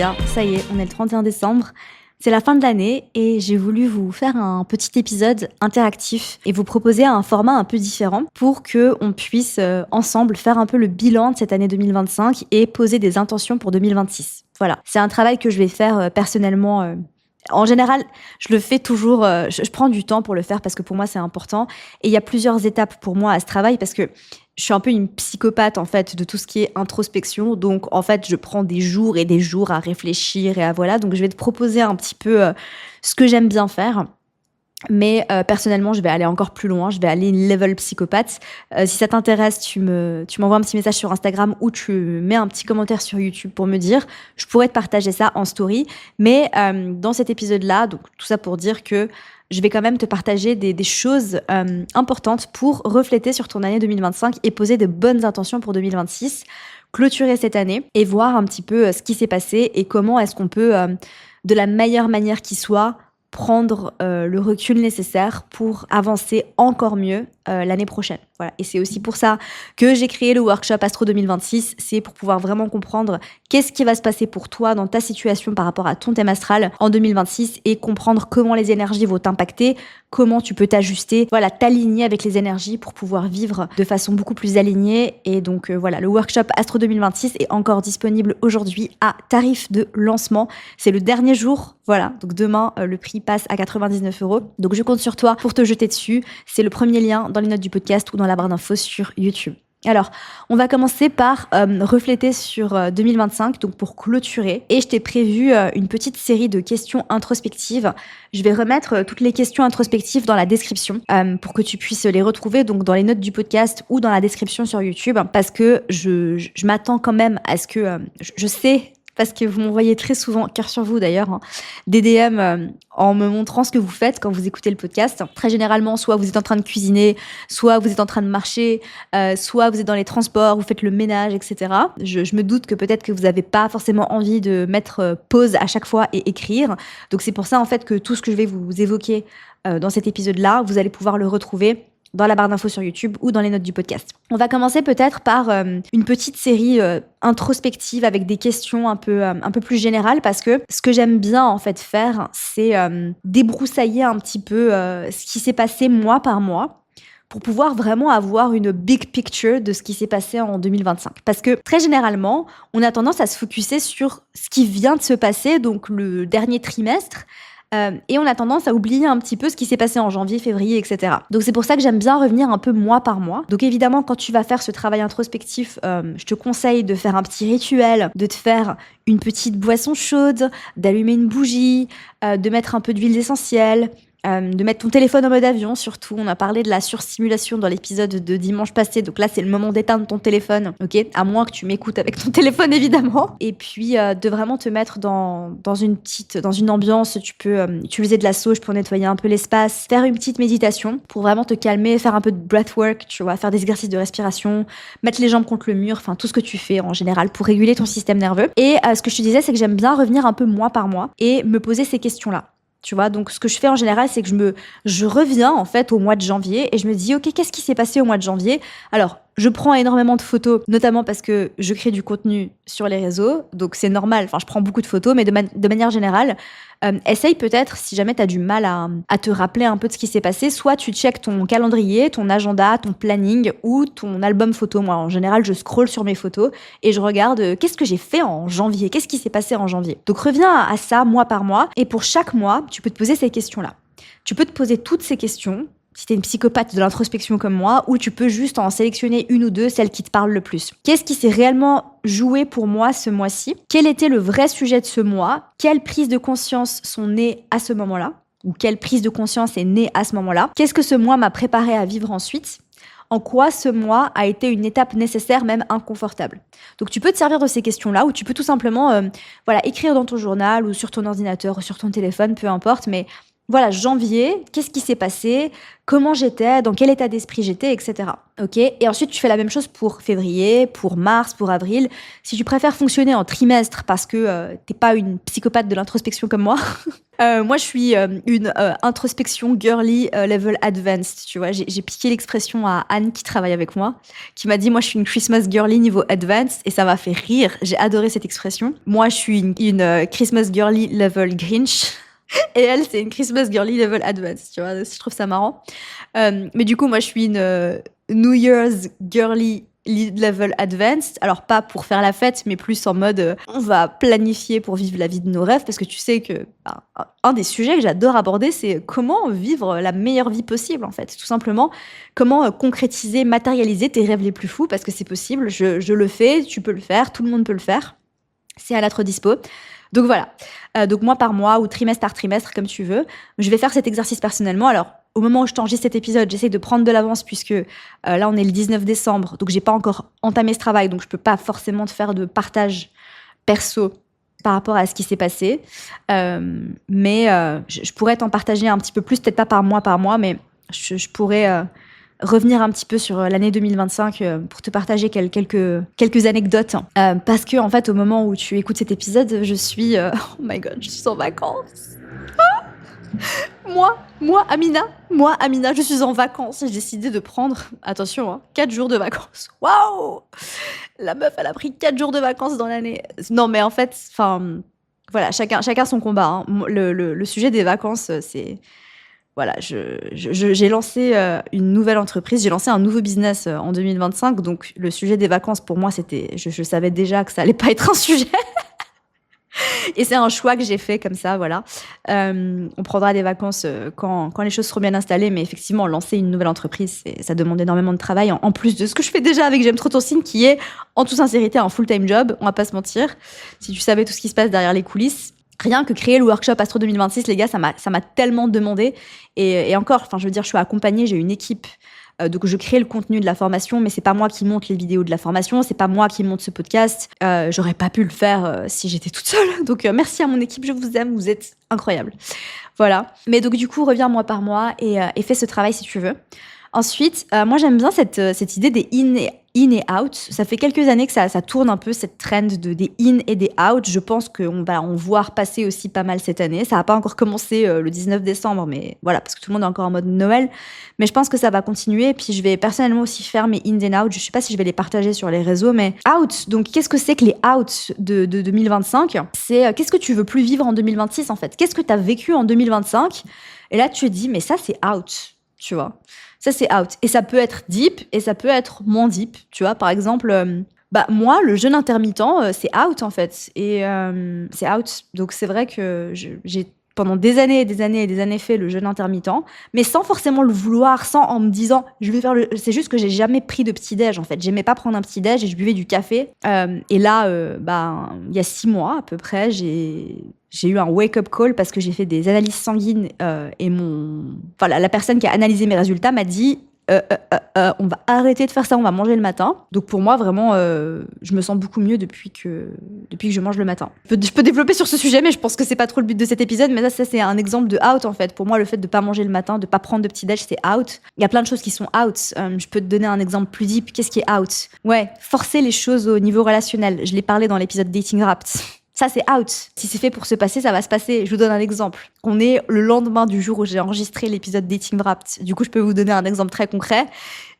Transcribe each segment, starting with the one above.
gars, ça y est, on est le 31 décembre. C'est la fin de l'année et j'ai voulu vous faire un petit épisode interactif et vous proposer un format un peu différent pour qu'on puisse ensemble faire un peu le bilan de cette année 2025 et poser des intentions pour 2026. Voilà, c'est un travail que je vais faire personnellement. En général, je le fais toujours, je prends du temps pour le faire parce que pour moi c'est important et il y a plusieurs étapes pour moi à ce travail parce que je suis un peu une psychopathe en fait de tout ce qui est introspection, donc en fait je prends des jours et des jours à réfléchir et à voilà, donc je vais te proposer un petit peu ce que j'aime bien faire. Mais personnellement, je vais aller encore plus loin, je vais aller level psychopathe. Si ça t'intéresse, tu m'envoies un petit message sur Instagram ou tu mets un petit commentaire sur YouTube pour me dire. Je pourrais te partager ça en story. Mais dans cet épisode-là, donc tout ça pour dire que je vais quand même te partager des choses importantes pour refléter sur ton année 2025 et poser de bonnes intentions pour 2026, clôturer cette année et voir un petit peu ce qui s'est passé et comment est-ce qu'on peut, de la meilleure manière qui soit, prendre le recul nécessaire pour avancer encore mieux l'année prochaine. Voilà. Et c'est aussi pour ça que j'ai créé le workshop Astro 2026, c'est pour pouvoir vraiment comprendre qu'est-ce qui va se passer pour toi dans ta situation par rapport à ton thème astral en 2026 et comprendre comment les énergies vont t'impacter, comment tu peux t'ajuster, voilà, t'aligner avec les énergies pour pouvoir vivre de façon beaucoup plus alignée. Et donc voilà, le workshop Astro 2026 est encore disponible aujourd'hui à tarif de lancement. C'est le dernier jour, voilà. Donc demain, le prix passe à 99 €. Donc je compte sur toi pour te jeter dessus. C'est le premier lien dans les notes du podcast ou dans la barre d'infos sur YouTube. Alors, on va commencer par refléter sur 2025, donc pour clôturer. Et je t'ai prévu une petite série de questions introspectives. Je vais remettre toutes les questions introspectives dans la description pour que tu puisses les retrouver donc dans les notes du podcast ou dans la description sur YouTube, parce que je m'attends quand même à ce que je sais. Parce que vous m'envoyez très souvent, cœur sur vous d'ailleurs, hein, des DM en me montrant ce que vous faites quand vous écoutez le podcast. Très généralement, soit vous êtes en train de cuisiner, soit vous êtes en train de marcher, soit vous êtes dans les transports, vous faites le ménage, etc. Je me doute que peut-être que vous n'avez pas forcément envie de mettre pause à chaque fois et écrire. Donc c'est pour ça en fait que tout ce que je vais vous évoquer dans cet épisode-là, vous allez pouvoir le retrouver dans la barre d'infos sur YouTube ou dans les notes du podcast. On va commencer peut-être par une petite série introspective avec des questions un peu plus générales, parce que ce que j'aime bien en fait faire, c'est débroussailler un petit peu ce qui s'est passé mois par mois pour pouvoir vraiment avoir une big picture de ce qui s'est passé en 2025. Parce que très généralement, on a tendance à se focuser sur ce qui vient de se passer, donc le dernier trimestre, et on a tendance à oublier un petit peu ce qui s'est passé en janvier, février, etc. Donc c'est pour ça que j'aime bien revenir un peu mois par mois. Donc évidemment, quand tu vas faire ce travail introspectif, je te conseille de faire un petit rituel, de te faire une petite boisson chaude, d'allumer une bougie, de mettre un peu d'huile essentielle, de mettre ton téléphone en mode avion. Surtout, on a parlé de la surstimulation dans l'épisode de dimanche passé, donc là c'est le moment d'éteindre ton téléphone, ok, à moins que tu m'écoutes avec ton téléphone évidemment. Et puis de vraiment te mettre dans une ambiance. Tu peux utiliser de la sauge pour nettoyer un peu l'espace, faire une petite méditation pour vraiment te calmer, faire un peu de breathwork, tu vois, faire des exercices de respiration, mettre les jambes contre le mur, enfin tout ce que tu fais en général pour réguler ton système nerveux. Et ce que je te disais, c'est que j'aime bien revenir un peu mois par mois et me poser ces questions-là. Tu vois, donc ce que je fais en général, c'est que je reviens en fait au mois de janvier et je me dis, ok, qu'est-ce qui s'est passé au mois de janvier? Alors, je prends énormément de photos, notamment parce que je crée du contenu sur les réseaux, donc c'est normal, enfin je prends beaucoup de photos, mais de manière générale, essaye peut-être, si jamais tu as du mal à te rappeler un peu de ce qui s'est passé, soit tu checkes ton calendrier, ton agenda, ton planning ou ton album photo. Moi, en général, je scrolle sur mes photos et je regarde qu'est-ce que j'ai fait en janvier, qu'est-ce qui s'est passé en janvier. Donc reviens à ça mois par mois et pour chaque mois, tu peux te poser ces questions-là. Tu peux te poser toutes ces questions si t'es une psychopathe de l'introspection comme moi, ou tu peux juste en sélectionner une ou deux, celles qui te parlent le plus. Qu'est-ce qui s'est réellement joué pour moi ce mois-ci? Quel était le vrai sujet de ce mois? Quelles prises de conscience sont nées à ce moment-là? Ou quelle prise de conscience est née à ce moment-là? Qu'est-ce que ce mois m'a préparé à vivre ensuite? En quoi ce mois a été une étape nécessaire, même inconfortable? Donc tu peux te servir de ces questions-là, ou tu peux tout simplement écrire dans ton journal ou sur ton ordinateur ou sur ton téléphone, peu importe, mais voilà, janvier, qu'est-ce qui s'est passé, comment j'étais, dans quel état d'esprit j'étais, etc. Ok. Et ensuite, tu fais la même chose pour février, pour mars, pour avril. Si tu préfères fonctionner en trimestre parce que t'es pas une psychopathe de l'introspection comme moi, moi je suis une introspection girly level advanced. Tu vois, j'ai piqué l'expression à Anne qui travaille avec moi, qui m'a dit moi je suis une Christmas girly niveau advanced et ça m'a fait rire. J'ai adoré cette expression. Moi je suis une Christmas girly level Grinch. Et elle, c'est une Christmas girly level advanced, tu vois, je trouve ça marrant. Mais du coup, moi, je suis une New Year's girly level advanced. Alors, pas pour faire la fête, mais plus en mode on va planifier pour vivre la vie de nos rêves, parce que tu sais que un des sujets que j'adore aborder, c'est comment vivre la meilleure vie possible, en fait. Tout simplement, comment concrétiser, matérialiser tes rêves les plus fous, parce que c'est possible, je le fais, tu peux le faire, tout le monde peut le faire. C'est à notre dispo. Donc voilà. Donc mois par mois ou trimestre par trimestre, comme tu veux. Je vais faire cet exercice personnellement. Alors, au moment où je t'enregistre cet épisode, j'essaie de prendre de l'avance puisque là, on est le 19 décembre. Donc, j'ai pas encore entamé ce travail. Donc, je peux pas forcément te faire de partage perso par rapport à ce qui s'est passé. Mais je pourrais t'en partager un petit peu plus, peut-être pas par mois, mais je pourrais revenir un petit peu sur l'année 2025 pour te partager quelques anecdotes. Parce que, en fait, au moment où tu écoutes cet épisode, je suis... oh my God, je suis en vacances. Moi, Amina, je suis en vacances. J'ai décidé de prendre, attention, 4 jours de vacances. Waouh! La meuf, elle a pris 4 jours de vacances dans l'année. Non, mais en fait, voilà, chacun son combat. Hein. Le sujet des vacances, c'est... Voilà, j'ai lancé une nouvelle entreprise, j'ai lancé un nouveau business en 2025. Donc, le sujet des vacances, pour moi, c'était... Je savais déjà que ça allait pas être un sujet. Et c'est un choix que j'ai fait comme ça, voilà. On prendra des vacances quand les choses seront bien installées, mais effectivement, lancer une nouvelle entreprise, ça demande énormément de travail, en plus de ce que je fais déjà avec J'aime trop ton signe, qui est, en toute sincérité, un full-time job, on va pas se mentir. Si tu savais tout ce qui se passe derrière les coulisses, rien que créer le workshop Astro 2026, les gars, ça m'a tellement demandé. Et encore, je veux dire, je suis accompagnée, j'ai une équipe. Donc je crée le contenu de la formation, mais c'est pas moi qui monte les vidéos de la formation, c'est pas moi qui monte ce podcast. J'aurais pas pu le faire si j'étais toute seule. Donc merci à mon équipe, je vous aime, vous êtes incroyables. Voilà. Mais donc du coup, reviens mois par mois et fais ce travail si tu veux. Ensuite, moi j'aime bien cette idée des in et out. Ça fait quelques années que ça tourne un peu, cette trend des in et des out. Je pense qu'on va en voir passer aussi pas mal cette année. Ça n'a pas encore commencé le 19 décembre, mais voilà, parce que tout le monde est encore en mode Noël. Mais je pense que ça va continuer. Et puis je vais personnellement aussi faire mes in and out. Je ne sais pas si je vais les partager sur les réseaux, mais out. Donc qu'est-ce que c'est que les out de 2025 ? C'est qu'est-ce que tu veux plus vivre en 2026 en fait ? Qu'est-ce que tu as vécu en 2025 ? Et là tu te dis, mais ça c'est out, tu vois. Ça, c'est out. Et ça peut être deep et ça peut être moins deep. Tu vois, par exemple, moi, le jeûne intermittent, c'est out, en fait. Et c'est out. Donc, c'est vrai que j'ai pendant des années et des années et des années fait le jeûne intermittent, mais sans forcément le vouloir, sans en me disant, je vais faire c'est juste que j'ai jamais pris de petit-déj, en fait. J'aimais pas prendre un petit-déj et je buvais du café. Et là, il y a 6 mois, à peu près, j'ai eu un wake-up call parce que j'ai fait des analyses sanguines et la personne qui a analysé mes résultats m'a dit on va arrêter de faire ça, on va manger le matin. Donc pour moi, vraiment, je me sens beaucoup mieux depuis que je mange le matin. Je peux développer sur ce sujet, mais je pense que c'est pas trop le but de cet épisode. Mais ça c'est un exemple de out en fait. Pour moi, le fait de pas manger le matin, de pas prendre de petit déj, c'est out. Il y a plein de choses qui sont out. Je peux te donner un exemple plus deep. Qu'est-ce qui est out ? Ouais, forcer les choses au niveau relationnel. Je l'ai parlé dans l'épisode Dating Wrapped. Ça, c'est out. Si c'est fait pour se passer, ça va se passer. Je vous donne un exemple. On est le lendemain du jour où j'ai enregistré l'épisode Dating Wrapped. Du coup, je peux vous donner un exemple très concret.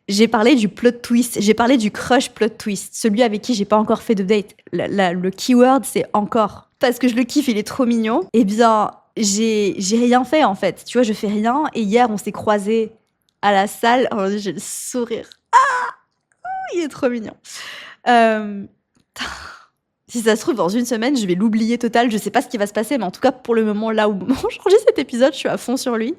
J'ai parlé du plot twist. J'ai parlé du crush plot twist. Celui avec qui j'ai pas encore fait de date. Le keyword, c'est encore. Parce que je le kiffe, il est trop mignon. Eh bien, j'ai rien fait, en fait. Tu vois, je fais rien. Et hier, on s'est croisés à la salle. Oh, j'ai le sourire. Ah, il est trop mignon. Si ça se trouve, dans une semaine, je vais l'oublier total. Je sais pas ce qui va se passer, mais en tout cas, pour le moment, là où j'enregistre cet épisode, je suis à fond sur lui.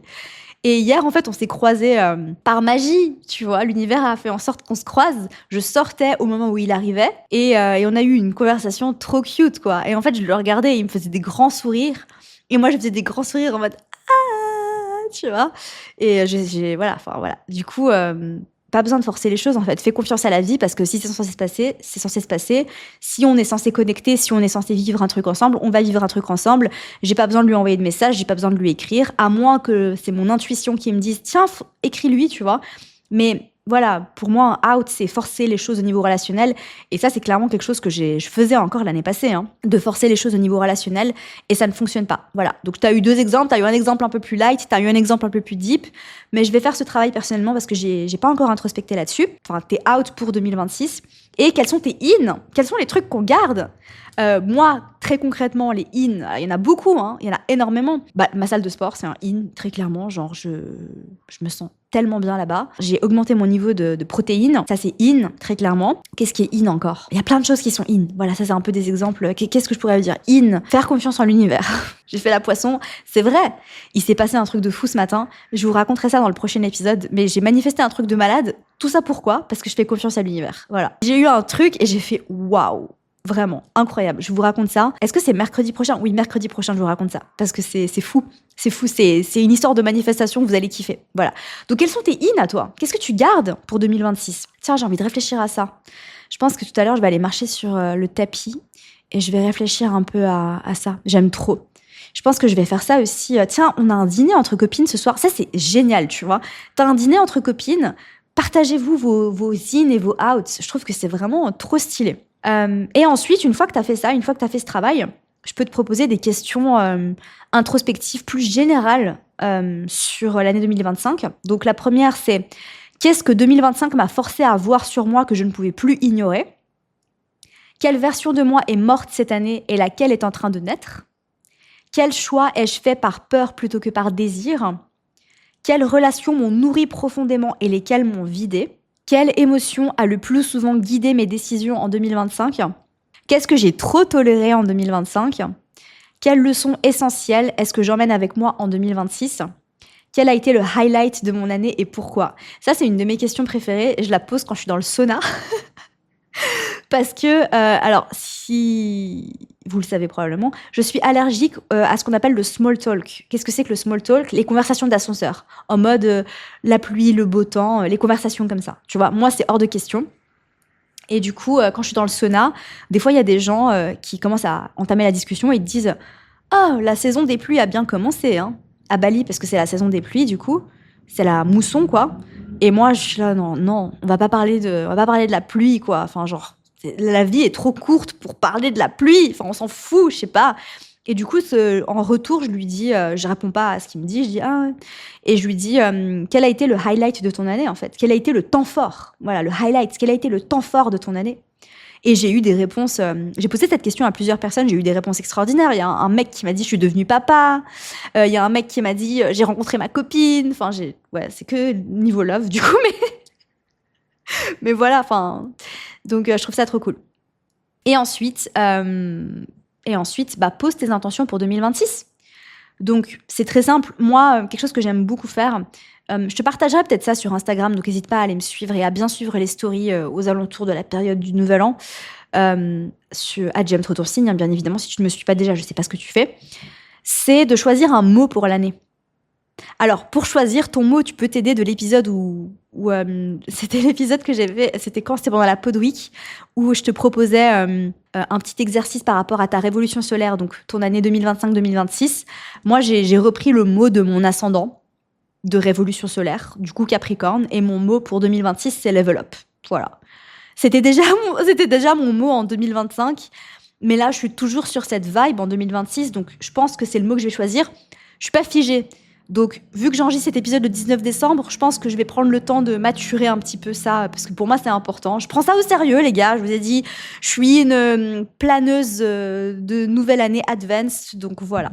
Et hier, en fait, on s'est croisés par magie, tu vois. L'univers a fait en sorte qu'on se croise. Je sortais au moment où il arrivait et on a eu une conversation trop cute, quoi. Et en fait, je le regardais et il me faisait des grands sourires. Et moi, je faisais des grands sourires en mode « Ah !» tu vois. Et voilà. Du coup... pas besoin de forcer les choses, en fait. Fais confiance à la vie, parce que si c'est censé se passer, c'est censé se passer. Si on est censé connecter, si on est censé vivre un truc ensemble, on va vivre un truc ensemble. J'ai pas besoin de lui envoyer de message, j'ai pas besoin de lui écrire, à moins que c'est mon intuition qui me dise, tiens, écris-lui, tu vois. Mais voilà, pour moi, un out, c'est forcer les choses au niveau relationnel. Et ça, c'est clairement quelque chose que je faisais encore l'année passée, hein, de forcer les choses au niveau relationnel. Et ça ne fonctionne pas. Voilà. Donc, tu as eu 2 exemples. Tu as eu un exemple un peu plus light, tu as eu un exemple un peu plus deep. Mais je vais faire ce travail personnellement parce que j'ai pas encore introspecté là-dessus. Enfin, t'es out pour 2026. Et quels sont tes in? Quels sont les trucs qu'on garde? Moi, très concrètement, les in, il y en a beaucoup, hein, il y en a énormément. Bah, ma salle de sport, c'est un in, très clairement. Genre, je me sens tellement bien là-bas. J'ai augmenté mon niveau de protéines. Ça, c'est in, très clairement. Qu'est-ce qui est in encore? Il y a plein de choses qui sont in. Voilà, ça, c'est un peu des exemples. Qu'est-ce que je pourrais dire? In, faire confiance en l'univers. J'ai fait la poisson. C'est vrai. Il s'est passé un truc de fou ce matin. Je vous raconterai ça dans le prochain épisode. Mais j'ai manifesté un truc de malade. Tout ça pourquoi? Parce que je fais confiance à l'univers. Voilà. J'ai eu un truc et j'ai fait waouh. Vraiment, incroyable. Je vous raconte ça. Est-ce que c'est mercredi prochain? Oui, mercredi prochain, je vous raconte ça. Parce que c'est fou. C'est fou. C'est une histoire de manifestation que vous allez kiffer. Voilà. Donc, quels sont tes in à toi? Qu'est-ce que tu gardes pour 2026? Tiens, j'ai envie de réfléchir à ça. Je pense que tout à l'heure, je vais aller marcher sur le tapis et je vais réfléchir un peu à ça. J'aime trop. Je pense que je vais faire ça aussi. Tiens, on a un dîner entre copines ce soir. Ça, c'est génial, tu vois. T'as un dîner entre copines. Partagez-vous vos in et vos outs. Je trouve que c'est vraiment trop stylé. Et ensuite, une fois que tu as fait ça, une fois que tu as fait ce travail, je peux te proposer des questions introspectives plus générales sur l'année 2025. Donc la première, c'est qu'est-ce que 2025 m'a forcé à voir sur moi que je ne pouvais plus ignorer? Quelle version de moi est morte cette année et laquelle est en train de naître? Quel choix ai-je fait par peur plutôt que par désir? Quelles relations m'ont nourri profondément et lesquelles m'ont vidé? Quelle émotion a le plus souvent guidé mes décisions en 2025? Qu'est-ce que j'ai trop toléré en 2025? Quelle leçon essentielle est-ce que j'emmène avec moi en 2026? Quel a été le highlight de mon année et pourquoi? Ça, c'est une de mes questions préférées. Je la pose quand je suis dans le sauna. Parce que, alors, si vous le savez probablement, je suis allergique à ce qu'on appelle le small talk. Qu'est-ce que c'est que le small talk? Les conversations d'ascenseur. En mode la pluie, le beau temps, les conversations comme ça. Tu vois, moi, c'est hors de question. Et du coup, quand je suis dans le sauna, des fois, il y a des gens qui commencent à entamer la discussion et ils disent « Oh, la saison des pluies a bien commencé, hein !» À Bali, parce que c'est la saison des pluies, du coup. C'est la mousson, quoi. Et moi, je suis là, non, on va pas parler de la pluie, quoi. Enfin, genre, la vie est trop courte pour parler de la pluie. Enfin, on s'en fout, je sais pas. Et du coup, en retour, je lui dis, je réponds pas à ce qu'il me dit, je dis, ah ouais. Et je lui dis, quel a été le highlight de ton année, en fait? Quel a été le temps fort? Voilà, le highlight. Quel a été le temps fort de ton année? Et j'ai eu des réponses, j'ai posé cette question à plusieurs personnes, j'ai eu des réponses extraordinaires. Il y a un mec qui m'a dit, je suis devenue papa. Il y a un mec qui m'a dit, j'ai rencontré ma copine. Enfin, ouais, c'est que niveau love, du coup, mais voilà, enfin. Donc, je trouve ça trop cool. Et ensuite, pose tes intentions pour 2026. Donc, c'est très simple. Moi, quelque chose que j'aime beaucoup faire, je te partagerai peut-être ça sur Instagram, donc n'hésite pas à aller me suivre et à bien suivre les stories aux alentours de la période du Nouvel An. Sur @JamTroToursigne, hein, bien évidemment, si tu ne me suis pas déjà, je ne sais pas ce que tu fais. C'est de choisir un mot pour l'année. Alors, pour choisir ton mot, tu peux t'aider de l'épisode où c'était l'épisode que j'avais, c'était pendant la Pod Week, où je te proposais un petit exercice par rapport à ta révolution solaire, donc ton année 2025-2026. Moi, j'ai repris le mot de mon ascendant de révolution solaire, du coup Capricorne, et mon mot pour 2026, c'est level up. Voilà. C'était déjà mon mot en 2025, mais là, je suis toujours sur cette vibe en 2026, donc je pense que c'est le mot que je vais choisir. Je suis pas figée. Donc, vu que j'enregistre cet épisode le 19 décembre, je pense que je vais prendre le temps de maturer un petit peu ça, parce que pour moi, c'est important. Je prends ça au sérieux, les gars. Je vous ai dit, je suis une planeuse de nouvelle année advance, donc voilà.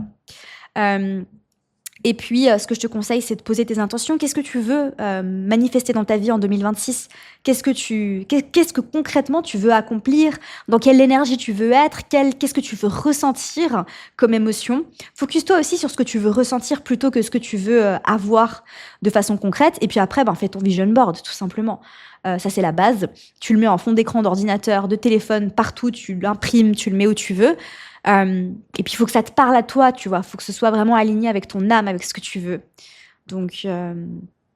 Et puis, ce que je te conseille, c'est de poser tes intentions. Qu'est-ce que tu veux manifester dans ta vie en 2026? Qu'est-ce que concrètement tu veux accomplir? Dans quelle énergie tu veux être? Qu'est-ce que tu veux ressentir comme émotion? Focus-toi aussi sur ce que tu veux ressentir plutôt que ce que tu veux avoir de façon concrète. Et puis après, fais ton vision board, tout simplement. Ça, c'est la base. Tu le mets en fond d'écran d'ordinateur, de téléphone, partout. Tu l'imprimes, tu le mets où tu veux. Et puis il faut que ça te parle à toi, tu vois, il faut que ce soit vraiment aligné avec ton âme, avec ce que tu veux. Donc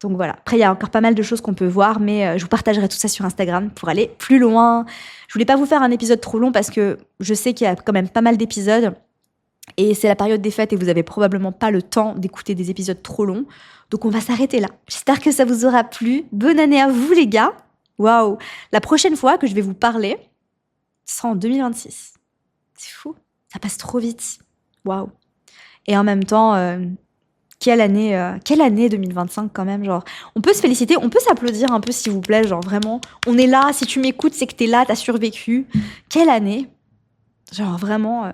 Donc voilà. Après, il y a encore pas mal de choses qu'on peut voir, mais je vous partagerai tout ça sur Instagram pour aller plus loin. Je voulais pas vous faire un épisode trop long parce que je sais qu'il y a quand même pas mal d'épisodes et c'est la période des fêtes et vous avez probablement pas le temps d'écouter des épisodes trop longs. Donc on va s'arrêter là. J'espère que ça vous aura plu. Bonne année à vous les gars. Waouh. La prochaine fois que je vais vous parler, ce sera en 2026. C'est fou. Ça passe trop vite. Waouh. Et en même temps, quelle année 2025 quand même. Genre, on peut se féliciter, on peut s'applaudir un peu s'il vous plaît. Genre vraiment, on est là. Si tu m'écoutes, c'est que t'es là, t'as survécu. Quelle année. Genre vraiment,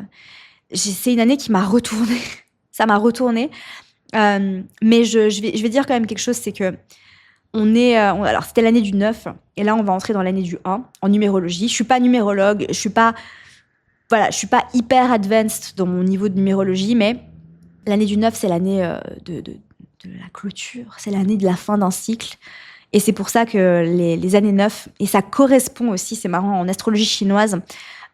c'est une année qui m'a retournée. Ça m'a retournée. Mais je vais dire quand même quelque chose, c'est que alors c'était l'année du 9 et là on va entrer dans l'année du 1 en numérologie. Je suis pas numérologue, je suis pas hyper advanced dans mon niveau de numérologie, mais l'année du 9 c'est l'année de la clôture, c'est l'année de la fin d'un cycle et c'est pour ça que les années 9, et ça correspond aussi, c'est marrant, en astrologie chinoise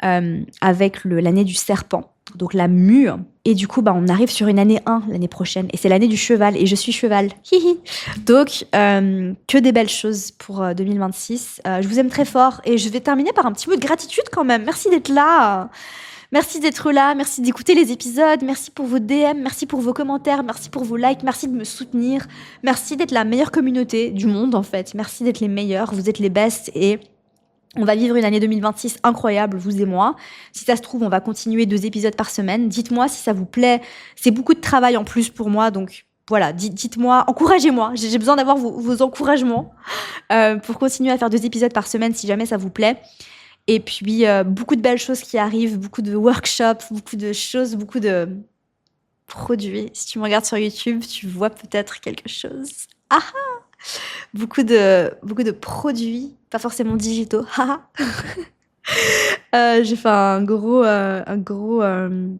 avec l'année du serpent, donc la mue. Et du coup, on arrive sur une année 1 l'année prochaine. Et c'est l'année du cheval. Et je suis cheval. Hihi. Donc, que des belles choses pour 2026. Je vous aime très fort. Et je vais terminer par un petit mot de gratitude quand même. Merci d'être là. Merci d'être là. Merci d'écouter les épisodes. Merci pour vos DM. Merci pour vos commentaires. Merci pour vos likes. Merci de me soutenir. Merci d'être la meilleure communauté du monde, en fait. Merci d'être les meilleurs. Vous êtes les best. Et on va vivre une année 2026 incroyable, vous et moi. Si ça se trouve, on va continuer 2 épisodes par semaine. Dites-moi si ça vous plaît. C'est beaucoup de travail en plus pour moi, donc voilà, dites-moi, encouragez-moi. J'ai besoin d'avoir vos encouragements pour continuer à faire 2 épisodes par semaine si jamais ça vous plaît. Et puis, beaucoup de belles choses qui arrivent, beaucoup de workshops, beaucoup de choses, beaucoup de produits. Si tu me regardes sur YouTube, tu vois peut-être quelque chose. Ah ah! Beaucoup de produits, pas forcément digitaux. J'ai fait un gros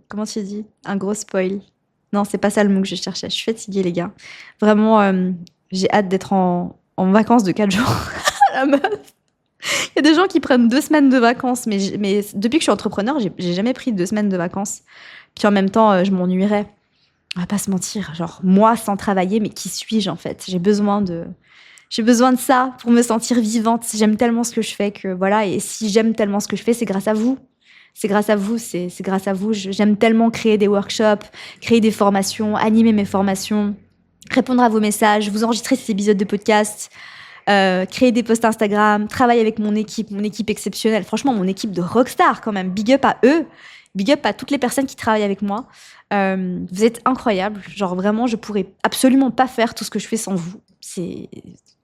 comment tu dis? Un gros spoil. Non, c'est pas ça le mot que je cherchais. Je suis fatiguée, les gars. Vraiment, j'ai hâte d'être en vacances de 4 jours. La meuf. Il y a des gens qui prennent 2 semaines de vacances, mais depuis que je suis entrepreneur, j'ai jamais pris 2 semaines de vacances. Puis en même temps, je m'ennuierais. On va pas se mentir, genre moi sans travailler, mais qui suis-je en fait? J'ai besoin de ça pour me sentir vivante. J'aime tellement ce que je fais que voilà. Et si j'aime tellement ce que je fais, c'est grâce à vous. C'est grâce à vous. C'est grâce à vous. J'aime tellement créer des workshops, créer des formations, animer mes formations, répondre à vos messages, vous enregistrer ces épisodes de podcast, créer des posts Instagram, travailler avec mon équipe exceptionnelle. Franchement, mon équipe de rockstar quand même. Big up à eux. Big up à toutes les personnes qui travaillent avec moi. Vous êtes incroyables. Genre vraiment, je pourrais absolument pas faire tout ce que je fais sans vous. C'est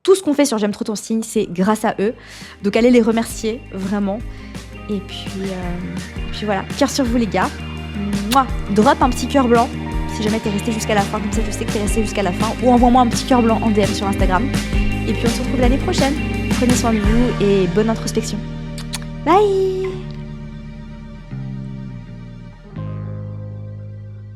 tout ce qu'on fait sur J'aime trop ton signe, c'est grâce à eux. Donc allez les remercier vraiment. Et puis voilà, cœur sur vous les gars. Mouah. Drop un petit cœur blanc si jamais t'es resté jusqu'à la fin. Comme ça, je sais que t'es resté jusqu'à la fin. Ou envoie-moi un petit cœur blanc en DM sur Instagram. Et puis on se retrouve l'année prochaine. Prenez soin de vous et bonne introspection. Bye.